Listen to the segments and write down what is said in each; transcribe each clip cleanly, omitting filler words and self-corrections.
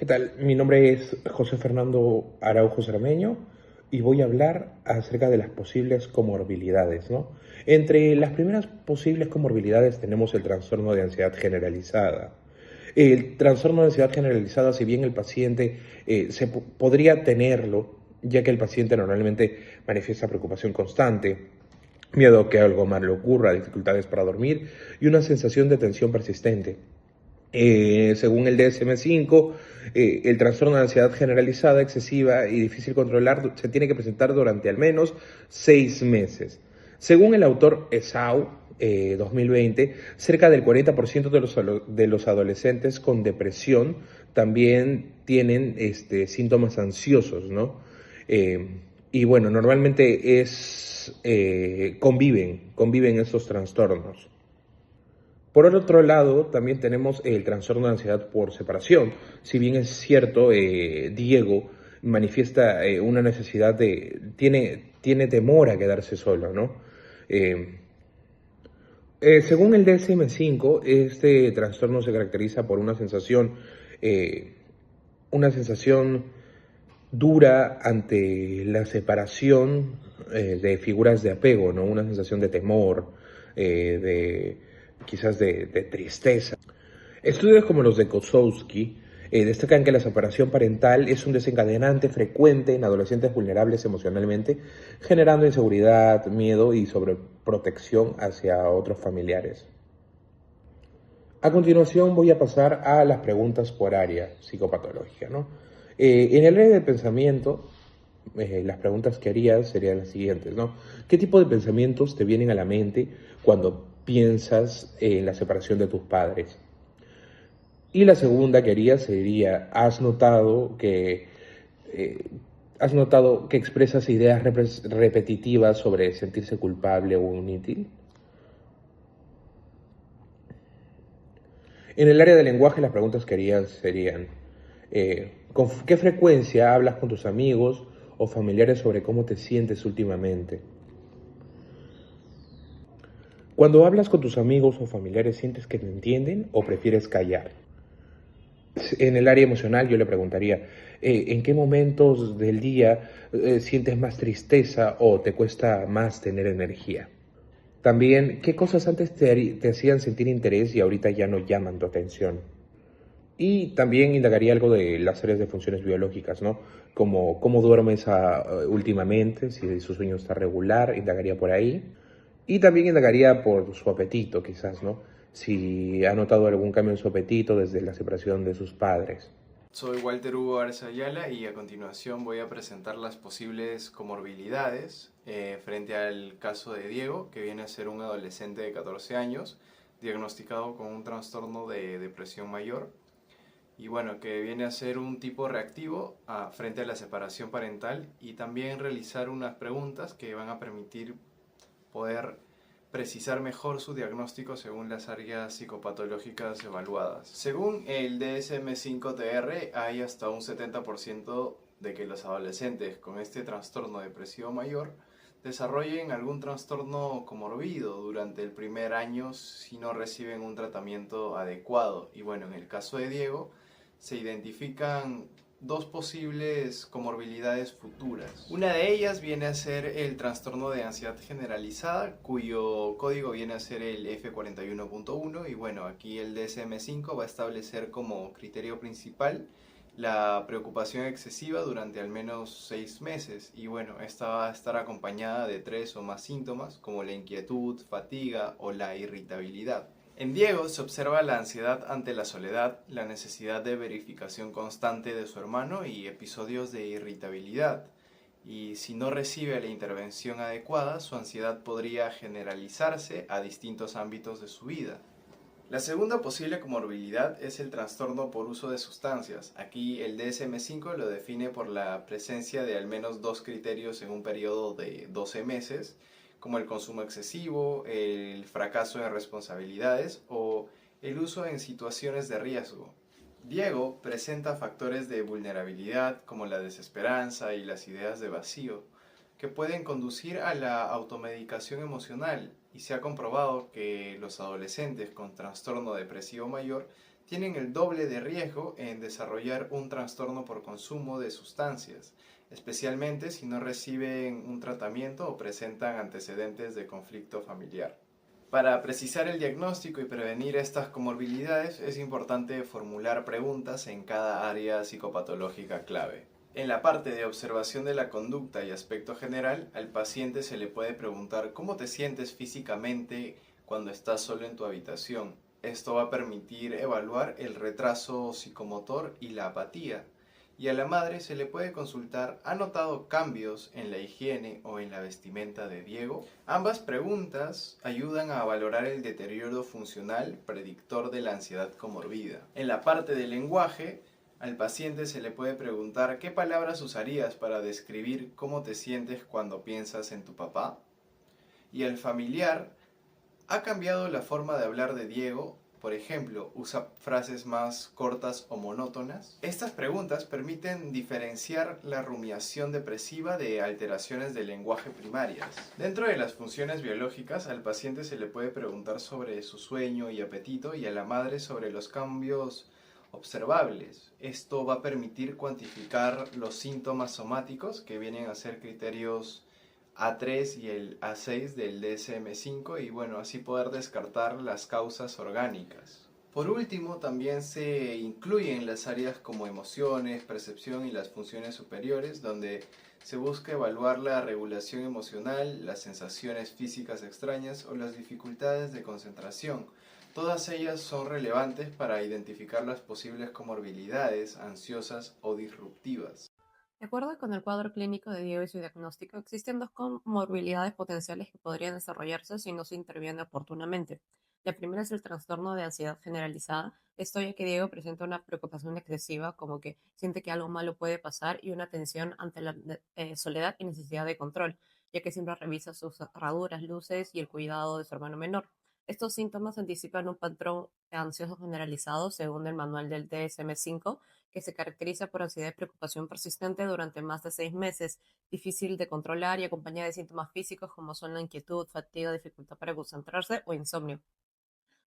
¿Qué tal? Mi nombre es José Fernando Araujo Cermeño y voy a hablar acerca de las posibles comorbilidades, ¿no? Entre las primeras posibles comorbilidades tenemos el trastorno de ansiedad generalizada. El trastorno de ansiedad generalizada, si bien el paciente podría tenerlo, ya que el paciente normalmente manifiesta preocupación constante, miedo a que algo mal le ocurra, dificultades para dormir y una sensación de tensión persistente. Según el DSM-5, el trastorno de ansiedad generalizada, excesiva y difícil controlar se tiene que presentar durante al menos 6 meses. Según el autor ESAU 2020, cerca del 40% de los adolescentes con depresión también tienen síntomas ansiosos, ¿no? Eh, y bueno, normalmente conviven estos trastornos. Por el otro lado, también tenemos el trastorno de ansiedad por separación. Si bien es cierto, Diego manifiesta una necesidad tiene temor a quedarse solo, ¿no? Eh, Según el DSM-5, este trastorno se caracteriza por una sensación dura ante la separación de figuras de apego, ¿no? Una sensación de temor, de quizás de tristeza. Estudios como los de Kosowski destacan que la separación parental es un desencadenante frecuente en adolescentes vulnerables emocionalmente, generando inseguridad, miedo y sobreprotección hacia otros familiares. A continuación voy a pasar a las preguntas por área psicopatológica, ¿no? En el área del pensamiento, las preguntas que haría serían las siguientes, ¿no? ¿Qué tipo de pensamientos te vienen a la mente cuando piensas en la separación de tus padres? Y la segunda que haría sería, eh, ¿has notado que expresas ideas repetitivas sobre sentirse culpable o inútil? En el área del lenguaje, las preguntas que haría serían, ¿con qué frecuencia hablas con tus amigos o familiares sobre cómo te sientes últimamente? Cuando hablas con tus amigos o familiares, ¿sientes que te entienden o prefieres callar? En el área emocional yo le preguntaría, ¿en qué momentos del día sientes más tristeza o te cuesta más tener energía? También, ¿qué cosas antes te hacían sentir interés y ahorita ya no llaman tu atención? Y también indagaría algo de las áreas de funciones biológicas, ¿no? Como cómo duermes últimamente, si su sueño está regular, indagaría por ahí. Y también indagaría por su apetito, quizás, ¿no? Si ha notado algún cambio en su apetito desde la separación de sus padres. Soy Walter Hugo Arza Ayala y a continuación voy a presentar las posibles comorbilidades frente al caso de Diego, que viene a ser un adolescente de 14 años, diagnosticado con un trastorno de depresión mayor y bueno, que viene a ser un tipo reactivo frente a la separación parental y también realizar unas preguntas que van a permitir poder precisar mejor su diagnóstico según las áreas psicopatológicas evaluadas. Según el DSM-5-TR, hay hasta un 70% de que los adolescentes con este trastorno depresivo mayor desarrollen algún trastorno comorbido durante el primer año si no reciben un tratamiento adecuado. Y bueno, en el caso de Diego, se identifican dos posibles comorbilidades futuras. Una de ellas viene a ser el trastorno de ansiedad generalizada, cuyo código viene a ser el F41.1 y bueno, aquí el DSM-5 va a establecer como criterio principal la preocupación excesiva durante al menos 6 meses y bueno, esta va a estar acompañada de 3 o más síntomas como la inquietud, fatiga o la irritabilidad. En Diego se observa la ansiedad ante la soledad, la necesidad de verificación constante de su hermano y episodios de irritabilidad. Y si no recibe la intervención adecuada, su ansiedad podría generalizarse a distintos ámbitos de su vida. La segunda posible comorbilidad es el trastorno por uso de sustancias. Aquí el DSM-5 lo define por la presencia de al menos dos criterios en un periodo de 12 meses, como el consumo excesivo, el fracaso en responsabilidades o el uso en situaciones de riesgo. Diego presenta factores de vulnerabilidad como la desesperanza y las ideas de vacío, que pueden conducir a la automedicación emocional y se ha comprobado que los adolescentes con trastorno depresivo mayor tienen el doble de riesgo en desarrollar un trastorno por consumo de sustancias, especialmente si no reciben un tratamiento o presentan antecedentes de conflicto familiar. Para precisar el diagnóstico y prevenir estas comorbilidades es importante formular preguntas en cada área psicopatológica clave. En la parte de observación de la conducta y aspecto general, al paciente se le puede preguntar cómo te sientes físicamente cuando estás solo en tu habitación. Esto va a permitir evaluar el retraso psicomotor y la apatía. Y a la madre se le puede consultar, ¿ha notado cambios en la higiene o en la vestimenta de Diego? Ambas preguntas ayudan a valorar el deterioro funcional predictor de la ansiedad comorbida. En la parte del lenguaje, al paciente se le puede preguntar, ¿qué palabras usarías para describir cómo te sientes cuando piensas en tu papá? Y al familiar, ¿ha cambiado la forma de hablar de Diego? Por ejemplo, ¿usa frases más cortas o monótonas? Estas preguntas permiten diferenciar la rumiación depresiva de alteraciones del lenguaje primarias. Dentro de las funciones biológicas, al paciente se le puede preguntar sobre su sueño y apetito y a la madre sobre los cambios observables. Esto va a permitir cuantificar los síntomas somáticos que vienen a ser criterios A3 y el A6 del DSM-5 y bueno, así poder descartar las causas orgánicas. Por último, también se incluyen las áreas como emociones, percepción y las funciones superiores, donde se busca evaluar la regulación emocional, las sensaciones físicas extrañas o las dificultades de concentración. Todas ellas son relevantes para identificar las posibles comorbilidades ansiosas o disruptivas. De acuerdo con el cuadro clínico de Diego y su diagnóstico, existen dos comorbilidades potenciales que podrían desarrollarse si no se interviene oportunamente. La primera es el trastorno de ansiedad generalizada, esto ya que Diego presenta una preocupación excesiva, como que siente que algo malo puede pasar y una tensión ante la soledad y necesidad de control, ya que siempre revisa sus herraduras, luces y el cuidado de su hermano menor. Estos síntomas anticipan un patrón ansioso generalizado según el manual del DSM-5 que se caracteriza por ansiedad y preocupación persistente durante más de 6 meses, difícil de controlar y acompañada de síntomas físicos como son la inquietud, fatiga, dificultad para concentrarse o insomnio.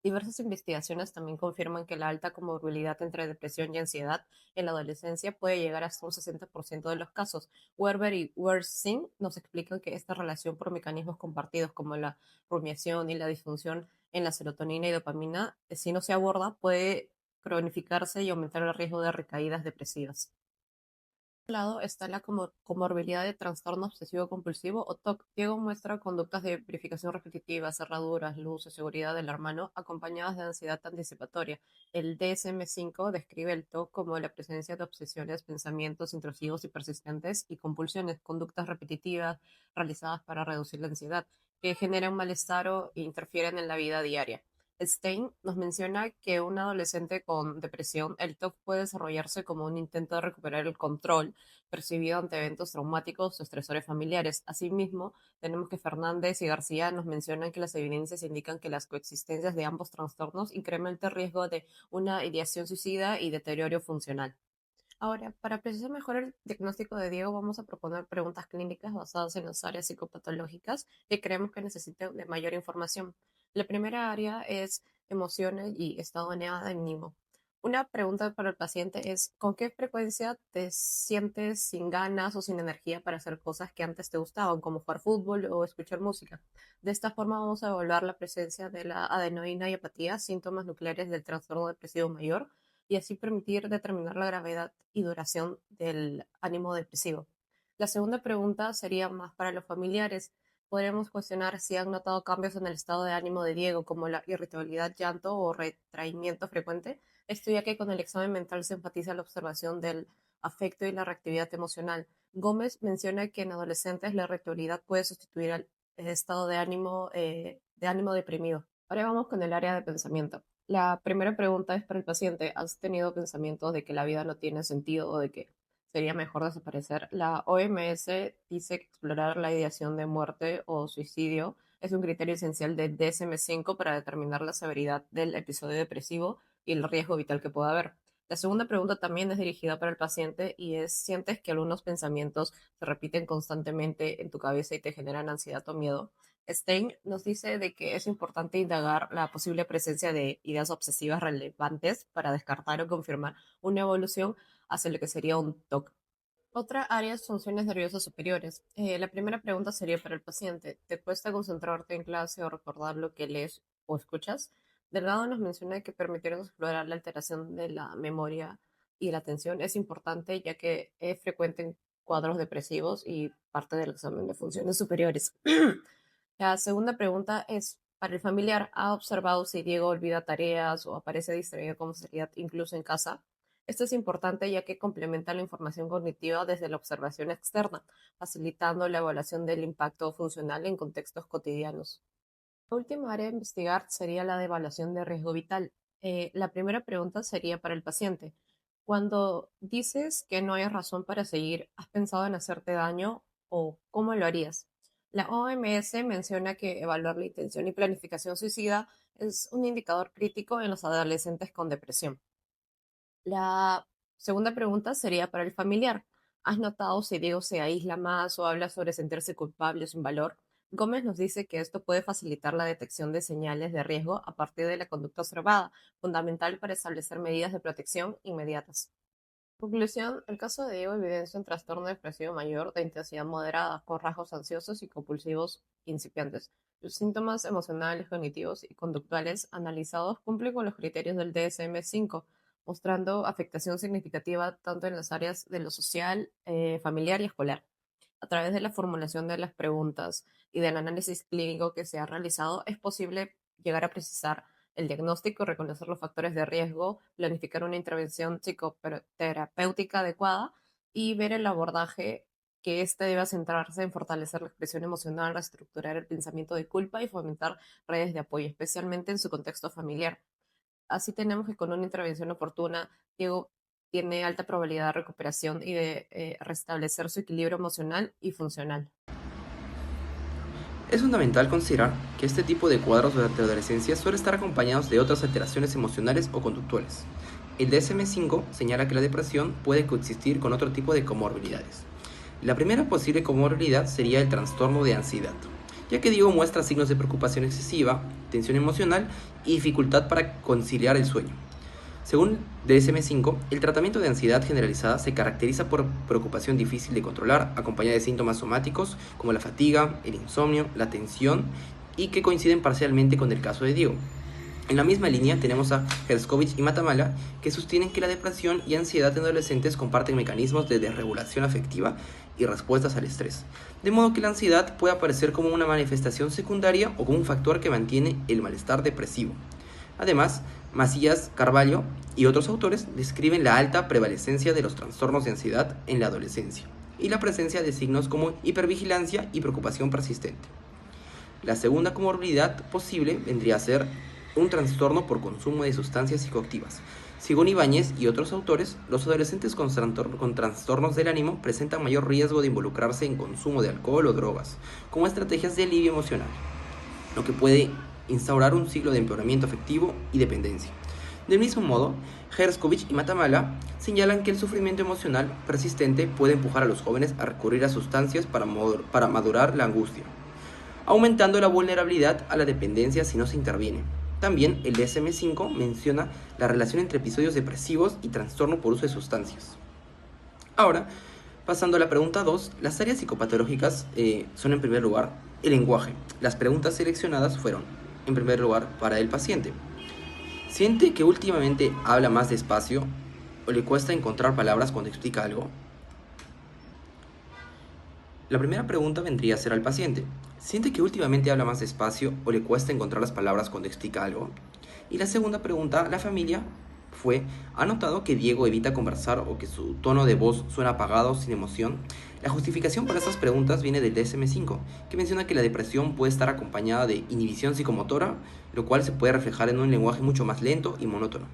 Diversas investigaciones también confirman que la alta comorbilidad entre depresión y ansiedad en la adolescencia puede llegar hasta un 60% de los casos. Werber y Wersing nos explican que esta relación por mecanismos compartidos como la rumiación y la disfunción en la serotonina y dopamina, si no se aborda, puede cronificarse y aumentar el riesgo de recaídas depresivas lado está la comorbilidad de trastorno obsesivo compulsivo o TOC. Diego muestra conductas de verificación repetitiva, cerraduras, luces, seguridad del hermano, acompañadas de ansiedad anticipatoria. El DSM-5 describe el TOC como la presencia de obsesiones, pensamientos intrusivos y persistentes y compulsiones, conductas repetitivas realizadas para reducir la ansiedad, que generan malestar o interfieren en la vida diaria. Stein nos menciona que un adolescente con depresión, el TOC puede desarrollarse como un intento de recuperar el control percibido ante eventos traumáticos o estresores familiares. Asimismo, tenemos que Fernández y García nos mencionan que las evidencias indican que las coexistencias de ambos trastornos incrementan el riesgo de una ideación suicida y deterioro funcional. Ahora, para precisar mejor el diagnóstico de Diego, vamos a proponer preguntas clínicas basadas en las áreas psicopatológicas que creemos que necesitan de mayor información. La primera área es emociones y estado de ánimo. Una pregunta para el paciente es, ¿con qué frecuencia te sientes sin ganas o sin energía para hacer cosas que antes te gustaban, como jugar fútbol o escuchar música? De esta forma vamos a evaluar la presencia de la adenoína y apatía, síntomas nucleares del trastorno depresivo mayor, y así permitir determinar la gravedad y duración del ánimo depresivo. La segunda pregunta sería más para los familiares. Podremos cuestionar si han notado cambios en el estado de ánimo de Diego, como la irritabilidad, llanto o retraimiento frecuente. Esto ya que con el examen mental se enfatiza la observación del afecto y la reactividad emocional. Gómez menciona que en adolescentes la irritabilidad puede sustituir al estado de ánimo deprimido. Ahora vamos con el área de pensamiento. La primera pregunta es para el paciente. ¿Has tenido pensamientos de que la vida no tiene sentido o de que sería mejor desaparecer? La OMS dice que explorar la ideación de muerte o suicidio es un criterio esencial del DSM-5 para determinar la severidad del episodio depresivo y el riesgo vital que pueda haber. La segunda pregunta también es dirigida para el paciente y es, ¿sientes que algunos pensamientos se repiten constantemente en tu cabeza y te generan ansiedad o miedo? Stein nos dice de que es importante indagar la posible presencia de ideas obsesivas relevantes para descartar o confirmar una evolución hacia lo que sería un TOC. Otra área es funciones nerviosas superiores. La primera pregunta sería para el paciente. ¿Te cuesta concentrarte en clase o recordar lo que lees o escuchas? Delgado nos menciona que permitir explorar la alteración de la memoria y la atención es importante ya que es frecuente en cuadros depresivos y parte del examen de funciones superiores. La segunda pregunta es, para el familiar, ¿ha observado si Diego olvida tareas o aparece distraído con facilidad incluso en casa? Esto es importante ya que complementa la información cognitiva desde la observación externa, facilitando la evaluación del impacto funcional en contextos cotidianos. La última área a investigar sería la de evaluación de riesgo vital. La primera pregunta sería para el paciente. Cuando dices que no hay razón para seguir, ¿has pensado en hacerte daño o cómo lo harías? La OMS menciona que evaluar la intención y planificación suicida es un indicador crítico en los adolescentes con depresión. La segunda pregunta sería para el familiar. ¿Has notado si Diego se aísla más o habla sobre sentirse culpable o sin valor? Gómez nos dice que esto puede facilitar la detección de señales de riesgo a partir de la conducta observada, fundamental para establecer medidas de protección inmediatas. Conclusión, el caso de Diego evidencia un trastorno depresivo mayor de intensidad moderada, con rasgos ansiosos y compulsivos incipientes. Los síntomas emocionales, cognitivos y conductuales analizados cumplen con los criterios del DSM-5, mostrando afectación significativa tanto en las áreas de lo social, familiar y escolar. A través de la formulación de las preguntas y del análisis clínico que se ha realizado, es posible llegar a precisar el diagnóstico, reconocer los factores de riesgo, planificar una intervención psicoterapéutica adecuada y ver el abordaje que éste debe centrarse en fortalecer la expresión emocional, reestructurar el pensamiento de culpa y fomentar redes de apoyo, especialmente en su contexto familiar. Así tenemos que con una intervención oportuna, Diego tiene alta probabilidad de recuperación y de restablecer su equilibrio emocional y funcional. Es fundamental considerar que este tipo de cuadros durante la adolescencia suele estar acompañados de otras alteraciones emocionales o conductuales. El DSM-5 señala que la depresión puede coexistir con otro tipo de comorbilidades. La primera posible comorbilidad sería el trastorno de ansiedad, ya que Diego muestra signos de preocupación excesiva, tensión emocional y dificultad para conciliar el sueño. Según DSM-5, el tratamiento de ansiedad generalizada se caracteriza por preocupación difícil de controlar, acompañada de síntomas somáticos como la fatiga, el insomnio, la tensión y que coinciden parcialmente con el caso de Diego. En la misma línea tenemos a Herskovich y Matamala, que sostienen que la depresión y ansiedad en adolescentes comparten mecanismos de desregulación afectiva y respuestas al estrés, de modo que la ansiedad puede aparecer como una manifestación secundaria o como un factor que mantiene el malestar depresivo. Además, Macías, Carvalho y otros autores describen la alta prevalecencia de los trastornos de ansiedad en la adolescencia y la presencia de signos como hipervigilancia y preocupación persistente. La segunda comorbilidad posible vendría a ser un trastorno por consumo de sustancias psicoactivas. Según Ibáñez y otros autores, los adolescentes con trastornos del ánimo presentan mayor riesgo de involucrarse en consumo de alcohol o drogas, como estrategias de alivio emocional, lo que puede instaurar un ciclo de empeoramiento afectivo y dependencia. Del mismo modo, Herskovich y Matamala señalan que el sufrimiento emocional persistente puede empujar a los jóvenes a recurrir a sustancias para madurar la angustia, aumentando la vulnerabilidad a la dependencia si no se interviene. También el DSM-5 menciona la relación entre episodios depresivos y trastorno por uso de sustancias. Ahora, pasando a la pregunta 2, las áreas psicopatológicas son en primer lugar el lenguaje. Las preguntas seleccionadas fueron, en primer lugar, para el paciente. ¿Siente que últimamente habla más despacio o le cuesta encontrar palabras cuando explica algo? La primera pregunta vendría a ser al paciente. ¿Siente que últimamente habla más despacio o le cuesta encontrar las palabras cuando explica algo? Y la segunda pregunta a la familia fue, ¿ha notado que Diego evita conversar o que su tono de voz suena apagado, sin emoción? La justificación para estas preguntas viene del DSM-5, que menciona que la depresión puede estar acompañada de inhibición psicomotora, lo cual se puede reflejar en un lenguaje mucho más lento y monótono.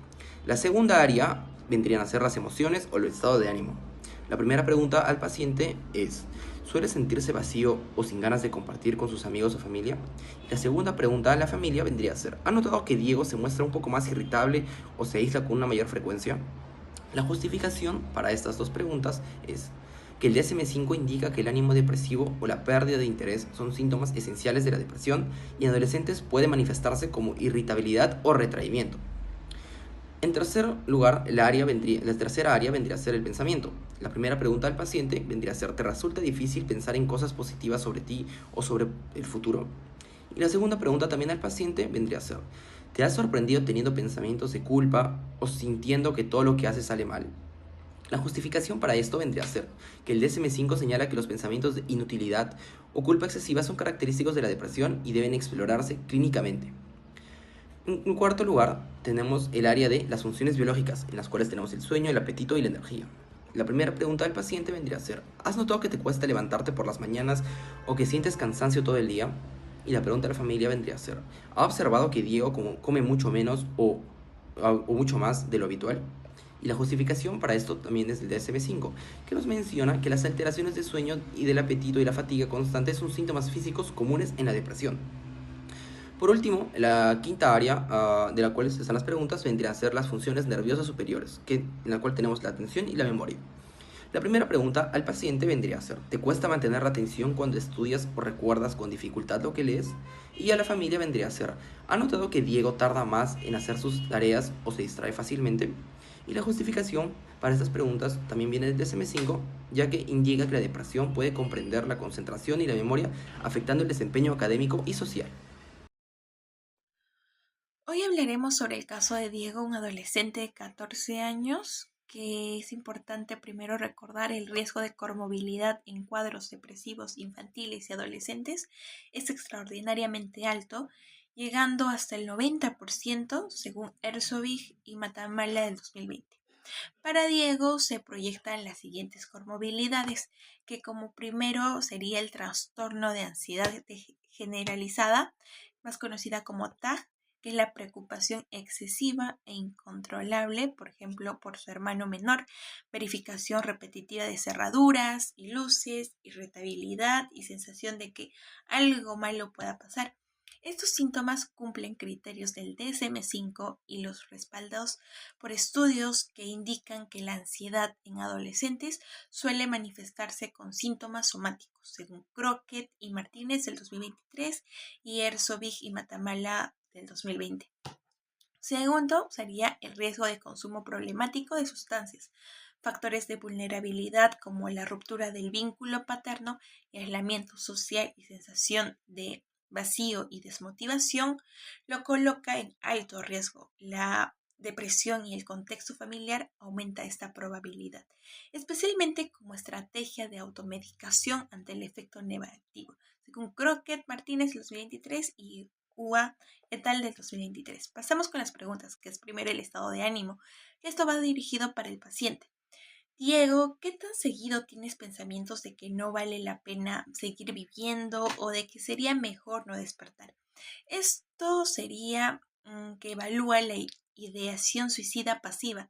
La segunda área vendrían a ser las emociones o el estado de ánimo. La primera pregunta al paciente es, ¿suele sentirse vacío o sin ganas de compartir con sus amigos o familia? Y la segunda pregunta a la familia vendría a ser, ¿ha notado que Diego se muestra un poco más irritable o se aísla con una mayor frecuencia? La justificación para estas dos preguntas es, que el DSM-5 indica que el ánimo depresivo o la pérdida de interés son síntomas esenciales de la depresión y en adolescentes puede manifestarse como irritabilidad o retraimiento. En tercer lugar, la tercera área vendría a ser el pensamiento. La primera pregunta al paciente vendría a ser: ¿te resulta difícil pensar en cosas positivas sobre ti o sobre el futuro? Y la segunda pregunta también al paciente vendría a ser: ¿te has sorprendido teniendo pensamientos de culpa o sintiendo que todo lo que haces sale mal? La justificación para esto vendría a ser que el DSM-5 señala que los pensamientos de inutilidad o culpa excesiva son característicos de la depresión y deben explorarse clínicamente. En cuarto lugar, tenemos el área de las funciones biológicas, en las cuales tenemos el sueño, el apetito y la energía. La primera pregunta del paciente vendría a ser: ¿has notado que te cuesta levantarte por las mañanas o que sientes cansancio todo el día? Y la pregunta de la familia vendría a ser: ¿ha observado que Diego come mucho menos o mucho más de lo habitual? Y la justificación para esto también es el DSM-5, que nos menciona que las alteraciones de sueño y del apetito y la fatiga constante son síntomas físicos comunes en la depresión. Por último, la quinta área de la cual están las preguntas vendría a ser las funciones nerviosas superiores, en la cual tenemos la atención y la memoria. La primera pregunta al paciente vendría a ser: ¿te cuesta mantener la atención cuando estudias o recuerdas con dificultad lo que lees? Y a la familia vendría a ser: ¿ha notado que Diego tarda más en hacer sus tareas o se distrae fácilmente? Y la justificación para estas preguntas también viene del DSM-5, ya que indica que la depresión puede comprender la concentración y la memoria, afectando el desempeño académico y social. Hoy hablaremos sobre el caso de Diego, un adolescente de 14 años, que es importante primero recordar el riesgo de comorbilidad en cuadros depresivos infantiles y adolescentes es extraordinariamente alto, llegando hasta el 90% según Herzog y Matamala del 2020. Para Diego se proyectan las siguientes comorbilidades, que como primero sería el trastorno de ansiedad generalizada, más conocida como TAG, que es la preocupación excesiva e incontrolable, por ejemplo, por su hermano menor, verificación repetitiva de cerraduras y luces, irritabilidad y sensación de que algo malo pueda pasar. Estos síntomas cumplen criterios del DSM-5 y los respaldados por estudios que indican que la ansiedad en adolescentes suele manifestarse con síntomas somáticos, según Crockett y Martínez del 2023 y Herzog y Matamala del 2020. Segundo, sería el riesgo de consumo problemático de sustancias. Factores de vulnerabilidad como la ruptura del vínculo paterno, aislamiento social y sensación de vacío y desmotivación lo coloca en alto riesgo. La depresión y el contexto familiar aumenta esta probabilidad, especialmente como estrategia de automedicación ante el efecto negativo, según Crockett, Martínez 2023 y UA et al. Del 2023. Pasamos con las preguntas, que es primero el estado de ánimo. Esto va dirigido para el paciente. Diego, ¿qué tan seguido tienes pensamientos de que no vale la pena seguir viviendo o de que sería mejor no despertar? Esto sería que evalúa la ideación suicida pasiva,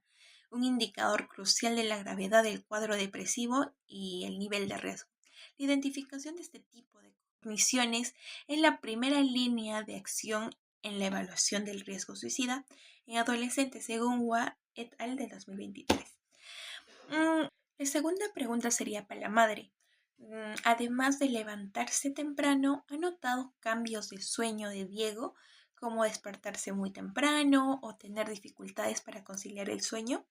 un indicador crucial de la gravedad del cuadro depresivo y el nivel de riesgo. La identificación de este tipo de cogniciones es la primera línea de acción en la evaluación del riesgo suicida en adolescentes, según Hua et al. De 2023. La segunda pregunta sería para la madre. Además de levantarse temprano, ¿ha notado cambios de sueño de Diego, como despertarse muy temprano o tener dificultades para conciliar el sueño?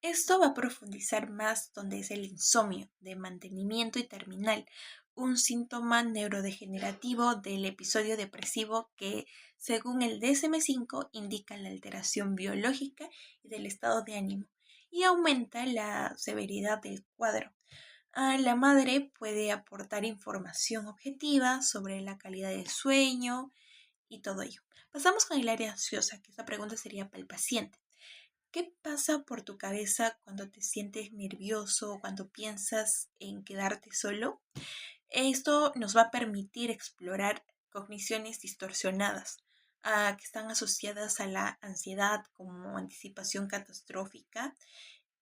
Esto va a profundizar más donde es el insomnio de mantenimiento y terminal, un síntoma neurodegenerativo del episodio depresivo que, según el DSM-5, indica la alteración biológica y del estado de ánimo y aumenta la severidad del cuadro. La madre puede aportar información objetiva sobre la calidad del sueño y todo ello. Pasamos con el área ansiosa, que esta pregunta sería para el paciente. ¿Qué pasa por tu cabeza cuando te sientes nervioso o cuando piensas en quedarte solo? Esto nos va a permitir explorar cogniciones distorsionadas que están asociadas a la ansiedad como anticipación catastrófica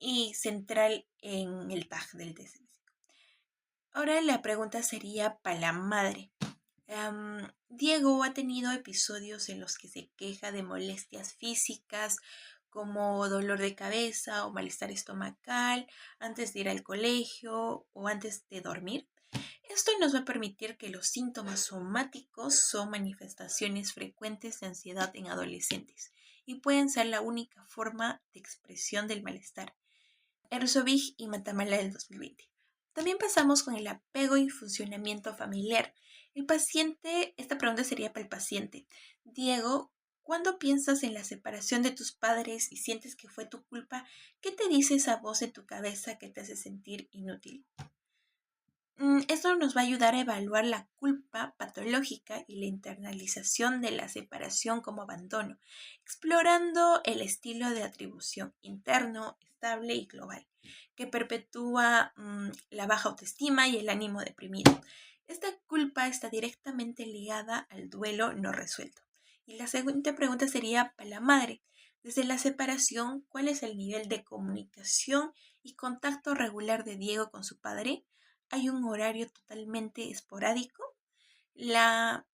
y central en el TAG del DSM. Ahora la pregunta sería para la madre. Diego ha tenido episodios en los que se queja de molestias físicas como dolor de cabeza o malestar estomacal antes de ir al colegio o antes de dormir. Esto nos va a permitir que los síntomas somáticos son manifestaciones frecuentes de ansiedad en adolescentes y pueden ser la única forma de expresión del malestar. Erzovig y Matamala del 2020. También pasamos con el apego y funcionamiento familiar. Esta pregunta sería para el paciente. Diego, ¿cuándo piensas en la separación de tus padres y sientes que fue tu culpa? ¿Qué te dice esa voz en tu cabeza que te hace sentir inútil? Esto nos va a ayudar a evaluar la culpa patológica y la internalización de la separación como abandono, explorando el estilo de atribución interno, estable y global, que perpetúa la baja autoestima y el ánimo deprimido. Esta culpa está directamente ligada al duelo no resuelto. Y la siguiente pregunta sería para la madre. Desde la separación, ¿cuál es el nivel de comunicación y contacto regular de Diego con su padre? ¿Hay un horario totalmente esporádico? La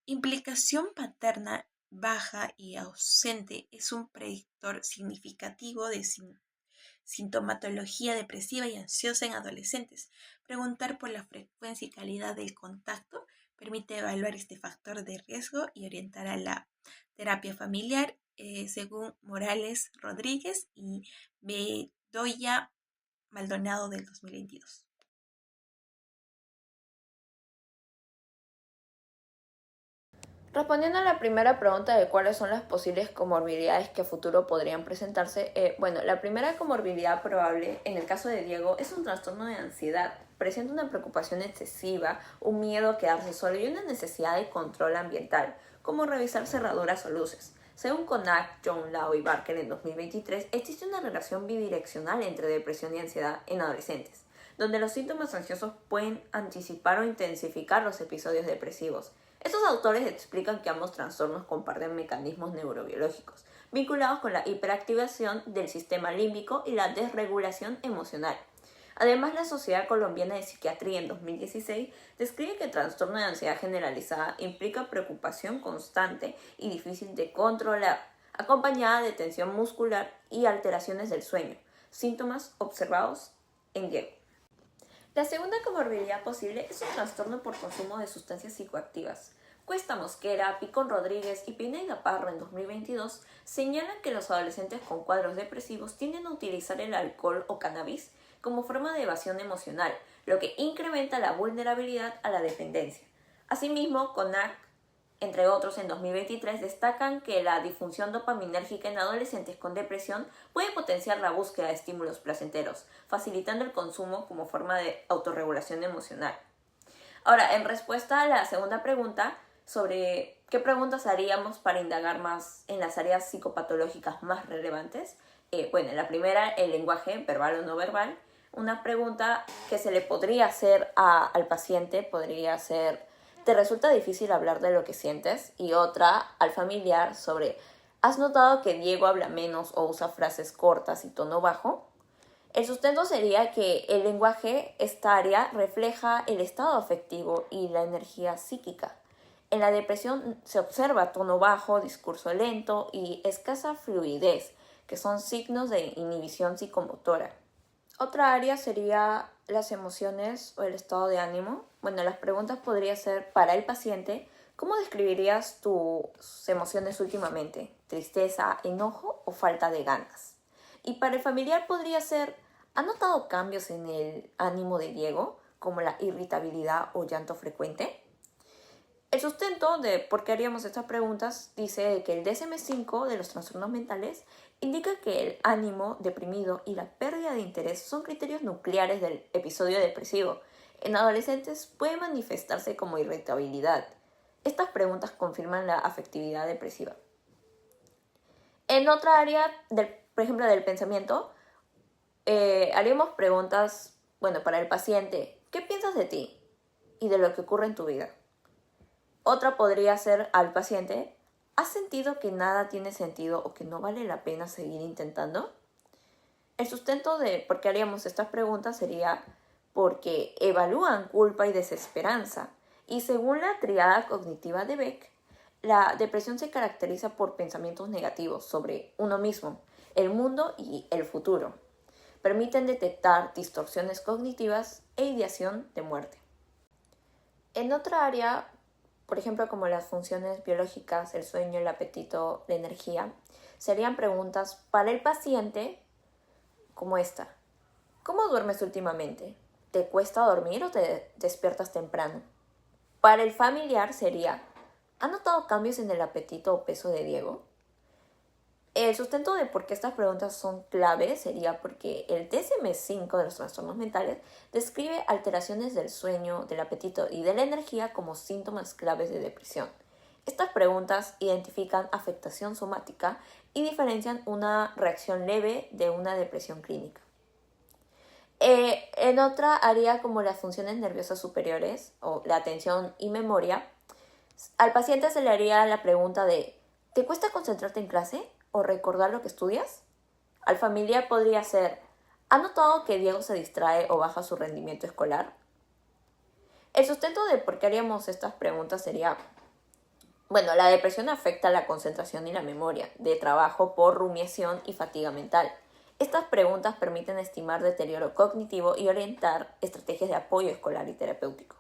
implicación paterna baja y ausente es un predictor significativo de sintomatología depresiva y ansiosa en adolescentes. Preguntar por la frecuencia y calidad del contacto permite evaluar este factor de riesgo y orientar a la terapia familiar, según Morales Rodríguez y Bedoya Maldonado del 2022. Respondiendo a la primera pregunta de cuáles son las posibles comorbilidades que a futuro podrían presentarse, la primera comorbilidad probable en el caso de Diego es un trastorno de ansiedad. Presenta una preocupación excesiva, un miedo a quedarse solo y una necesidad de control ambiental, como revisar cerraduras o luces. Según Connacht, John Lau y Barker en 2023, existe una relación bidireccional entre depresión y ansiedad en adolescentes, donde los síntomas ansiosos pueden anticipar o intensificar los episodios depresivos. Estos autores explican que ambos trastornos comparten mecanismos neurobiológicos vinculados con la hiperactivación del sistema límbico y la desregulación emocional. Además, la Sociedad Colombiana de Psiquiatría en 2016 describe que el trastorno de ansiedad generalizada implica preocupación constante y difícil de controlar, acompañada de tensión muscular y alteraciones del sueño, síntomas observados en Diego. La segunda comorbilidad posible es un trastorno por consumo de sustancias psicoactivas. Cuesta Mosquera, Picón Rodríguez y Pineda Parra en 2022 señalan que los adolescentes con cuadros depresivos tienden a utilizar el alcohol o cannabis como forma de evasión emocional, lo que incrementa la vulnerabilidad a la dependencia. Asimismo, Connacht, entre otros, en 2023 destacan que la disfunción dopaminérgica en adolescentes con depresión puede potenciar la búsqueda de estímulos placenteros, facilitando el consumo como forma de autorregulación emocional. Ahora, en respuesta a la segunda pregunta sobre qué preguntas haríamos para indagar más en las áreas psicopatológicas más relevantes, la primera, el lenguaje verbal o no verbal. Una pregunta que se le podría hacer al paciente podría ser: ¿te resulta difícil hablar de lo que sientes? Y otra, al familiar, sobre: ¿has notado que Diego habla menos o usa frases cortas y tono bajo? El sustento sería que el lenguaje, esta área, refleja el estado afectivo y la energía psíquica. En la depresión se observa tono bajo, discurso lento y escasa fluidez, que son signos de inhibición psicomotora. Otra área sería las emociones o el estado de ánimo. Las preguntas podrían ser para el paciente: ¿cómo describirías tus emociones últimamente? ¿Tristeza, enojo o falta de ganas? Y para el familiar podría ser: ¿ha notado cambios en el ánimo de Diego, como la irritabilidad o llanto frecuente? El sustento de por qué haríamos estas preguntas dice que el DSM-5 de los trastornos mentales indica que el ánimo deprimido y la pérdida de interés son criterios nucleares del episodio depresivo. En adolescentes puede manifestarse como irritabilidad. Estas preguntas confirman la afectividad depresiva. En otra área, por ejemplo, del pensamiento, haríamos preguntas, para el paciente: ¿qué piensas de ti y de lo que ocurre en tu vida? Otra podría ser al paciente: ¿has sentido que nada tiene sentido o que no vale la pena seguir intentando? El sustento de por qué haríamos estas preguntas sería porque evalúan culpa y desesperanza. Y según la triada cognitiva de Beck, la depresión se caracteriza por pensamientos negativos sobre uno mismo, el mundo y el futuro. Permiten detectar distorsiones cognitivas e ideación de muerte. En otra área, por ejemplo, como las funciones biológicas, el sueño, el apetito, la energía, serían preguntas para el paciente como esta. ¿Cómo duermes últimamente? ¿Te cuesta dormir o te despiertas temprano? Para el familiar sería, ¿ha notado cambios en el apetito o peso de Diego? El sustento de por qué estas preguntas son clave sería porque el DSM-5 de los trastornos mentales describe alteraciones del sueño, del apetito y de la energía como síntomas claves de depresión. Estas preguntas identifican afectación somática y diferencian una reacción leve de una depresión clínica. En otra área como las funciones nerviosas superiores o la atención y memoria, al paciente se le haría la pregunta de ¿te cuesta concentrarte en clase o recordar lo que estudias? Al familiar podría ser ¿ha notado que Diego se distrae o baja su rendimiento escolar? El sustento de por qué haríamos estas preguntas sería la depresión afecta la concentración y la memoria de trabajo por rumiación y fatiga mental. Estas preguntas permiten estimar deterioro cognitivo y orientar estrategias de apoyo escolar y terapéutico.